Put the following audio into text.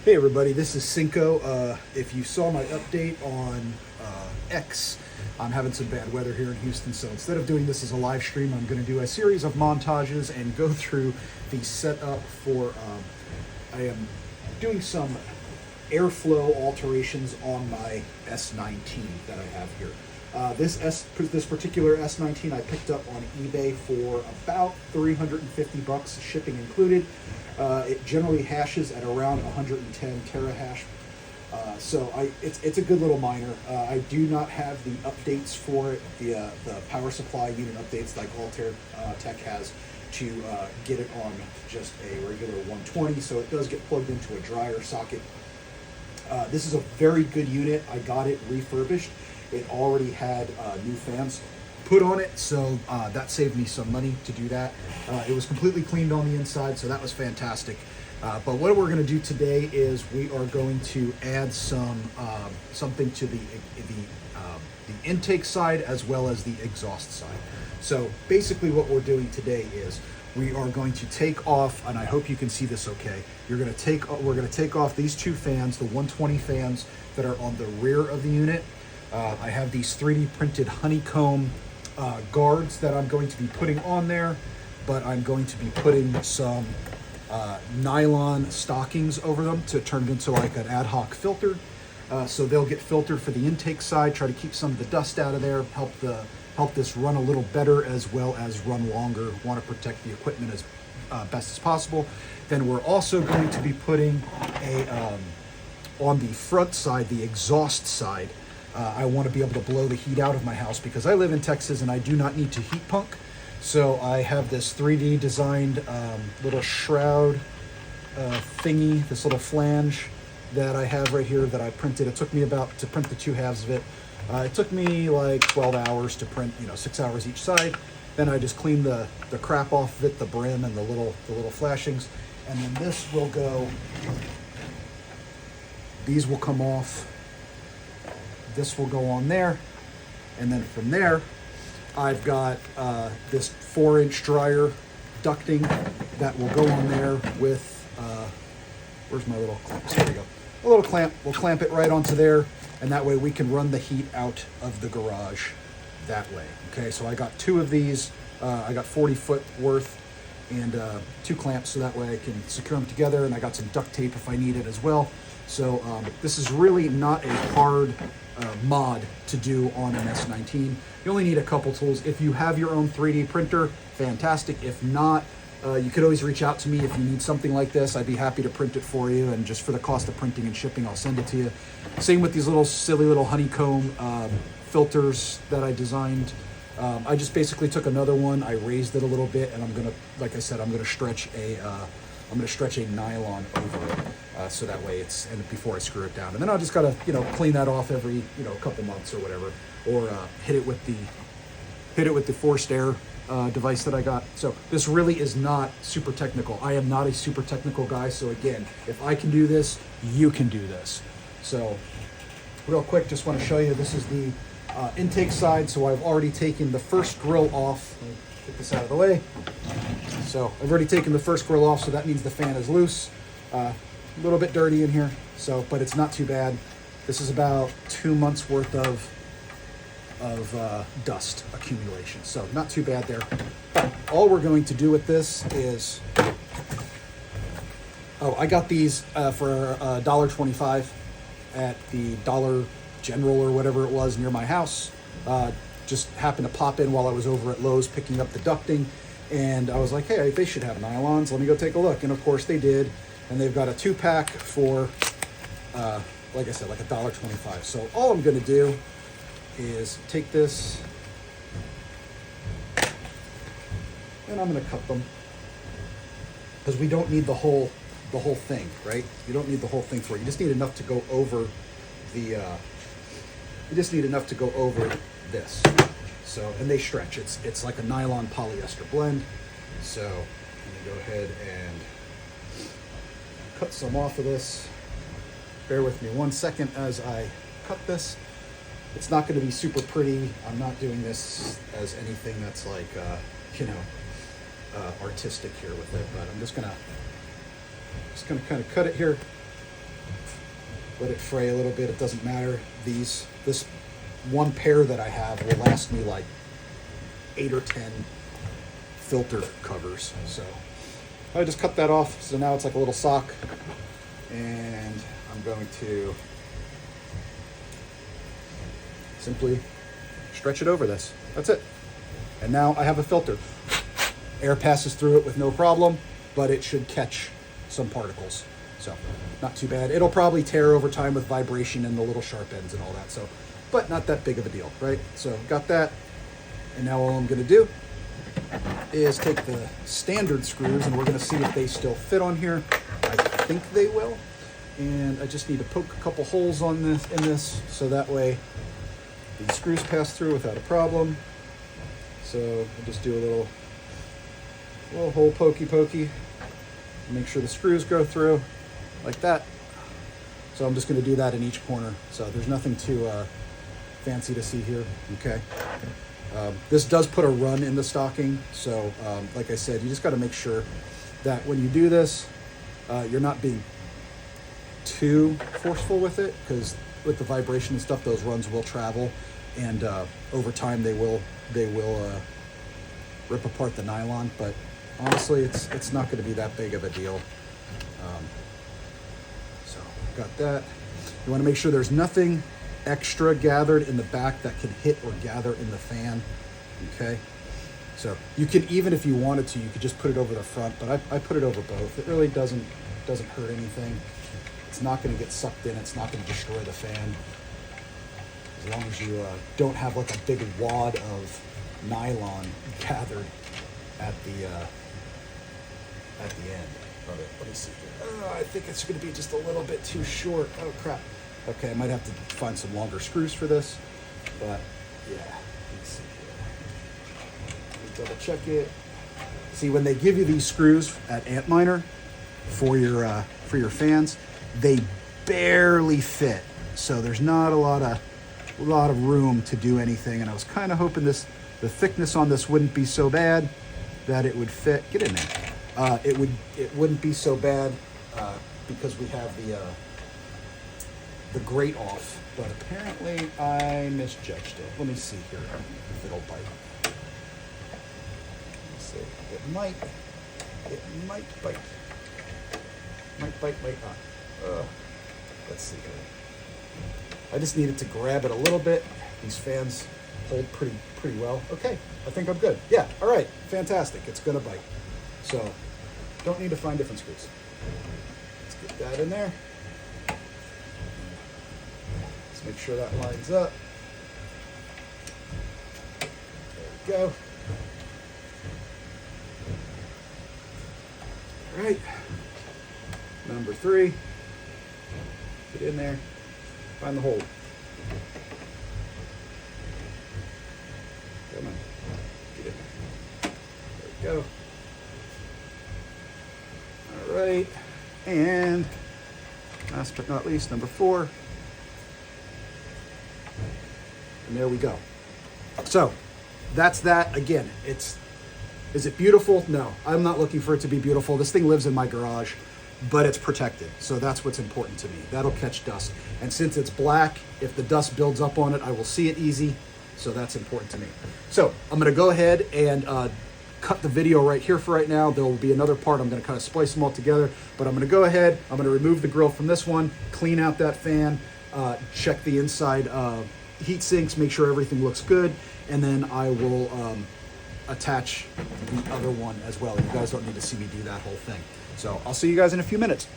Hey everybody, this is Cinco. If you saw my update on X, I'm having some bad weather here in Houston, so instead of doing this as a live stream, I'm going to do a series of montages and go through the setup for, I am doing some airflow alterations on my S19 that I have here. This particular S19 I picked up on eBay for about $350, shipping included. It generally hashes at around 110 terahash. It's a good little miner. I do not have the updates for it, the power supply unit updates like Altair Tech has to get it on just a regular 120, so it does get plugged into a dryer socket. This is a very good unit. I got it refurbished. It already had new fans put on it, so that saved me some money to do that. It was completely cleaned on the inside, so that was fantastic. But what we're going to do today is we are going to add something to the intake side as well as the exhaust side. So basically what we're doing today is we are going to take off, and I hope you can see this okay. We're going to take off these two fans, the 120 fans that are on the rear of the unit. I have these 3D printed honeycomb guards that I'm going to be putting on there, but I'm going to be putting some nylon stockings over them to turn it into like an ad hoc filter. So they'll get filtered for the intake side, try to keep some of the dust out of there, help this run a little better as well as run longer. Want to protect the equipment as best as possible. Then we're also going to be putting on the front side, the exhaust side, I want to be able to blow the heat out of my house because I live in Texas and I do not need to heat pump. So I have this 3D designed little shroud thingy, this little flange that I have right here that I printed. It took me to print the two halves of it. It took me like 12 hours to print, 6 hours each side. Then I just cleaned the crap off of it, the brim and the little flashings. And then this will go, these will come off. This will go on there, and then from there, I've got this 4-inch dryer ducting that will go on there with, where's my little clamp? There we go. A little clamp. We'll clamp it right onto there, and that way we can run the heat out of the garage that way. Okay, so I got two of these. I got 40 foot worth and two clamps, so that way I can secure them together, and I got some duct tape if I need it as well. So this is really not a hard mod to do on an S19. You only need a couple tools. If you have your own 3D printer, fantastic. If not, you could always reach out to me if you need something like this. I'd be happy to print it for you, and just for the cost of printing and shipping, I'll send it to you. Same with these little silly little honeycomb filters that I designed. I just basically took another one, I raised it a little bit, and I'm gonna, like I said, I'm gonna stretch a nylon over it, so that way and before I screw it down. And then I'll just gotta, clean that off every, couple months or whatever, or hit it with the forced air device that I got. So this really is not super technical. I am not a super technical guy, so again, if I can do this, you can do this. So real quick, just want to show you, this is the intake side. So I've already taken the first grill off. Let me get this out of the way. So I've already taken the first grill off, so that means the fan is loose. A little bit dirty in here, but it's not too bad. This is about 2 months worth of dust accumulation, so not too bad there. But all we're going to do with this is, I got these for $1.25 at the Dollar General or whatever it was near my house. Just happened to pop in while I was over at Lowe's picking up the ducting, and I was like, hey, they should have nylons. Let me go take a look. And of course they did, and they've got a 2-pack for, like I said, like $1.25. So all I'm going to do is take this, and I'm going to cut them, because we don't need the whole thing, right? You don't need the whole thing for it. You just need enough to go over this. So, and they stretch. It's like a nylon polyester blend. So I'm gonna go ahead and cut some off of this. Bear with me 1 second as I cut this. It's not going to be super pretty. I'm not doing this as anything that's like, artistic here with it, but I'm just gonna kind of cut it here. let it fray a little bit. It doesn't matter. This one pair that I have will last me like 8 or 10 filter covers. So I just cut that off. So now it's like a little sock, and I'm going to simply stretch it over this. That's it. And now I have a filter. Air passes through it with no problem, but it should catch some particles. So not too bad. It'll probably tear over time with vibration and the little sharp ends and all that. So, but not that big of a deal, right? So got that. And now all I'm going to do is take the standard screws, and we're going to see if they still fit on here. I think they will. And I just need to poke a couple holes on this so that way the screws pass through without a problem. So I'll just do a little hole pokey. Make sure the screws go through like that. So I'm just going to do that in each corner. So there's nothing too fancy to see here. Okay. This does put a run in the stocking. So like I said, you just got to make sure that when you do this, you're not being too forceful with it, because with the vibration and stuff, those runs will travel, and over time they will rip apart the nylon. But honestly, it's not going to be that big of a deal. So got that. You want to make sure there's nothing extra gathered in the back that can hit or gather in the fan. Okay, so you can, even if you wanted to, you could just put it over the front, but I put it over both. It really doesn't hurt anything. It's not going to get sucked in. It's not going to destroy the fan, as long as you don't have like a big wad of nylon gathered at the end of it. Let me see here. I think it's going to be just a little bit too short. Oh crap. Okay, I might have to find some longer screws for this, but yeah. Let's see here. Let me double check it. See, when they give you these screws at Antminer for your fans, they barely fit. So there's not a lot of room to do anything. And I was kind of hoping the thickness on this wouldn't be so bad that it would fit. Get in there. It wouldn't be so bad because we have the grate off, but apparently I misjudged it. Let me see here if it'll bite. Let's see. It might bite. Might bite, might not. Let's see here. I just needed to grab it a little bit. These fans hold pretty well. Okay, I think I'm good. Yeah, all right, fantastic. It's gonna bite. So don't need to find different screws. Let's get that in there. Let's make sure that lines up. There we go. All right. Number 3. Get in there. Find the hole. Come on. Get in there. There we go. All right. And last but not least, number 4. And there we go. So that's that. Again, is it beautiful? No, I'm not looking for it to be beautiful. This thing lives in my garage, but it's protected. So that's what's important to me. That'll catch dust. And since it's black, if the dust builds up on it, I will see it easy. So that's important to me. So I'm going to go ahead and cut the video right here for right now. There will be another part. I'm going to kind of splice them all together, but I'm going to go ahead. I'm going to remove the grill from this one, clean out that fan, check the inside heat sinks, make sure everything looks good, and then I will attach the other one as well. You guys don't need to see me do that whole thing. So I'll see you guys in a few minutes.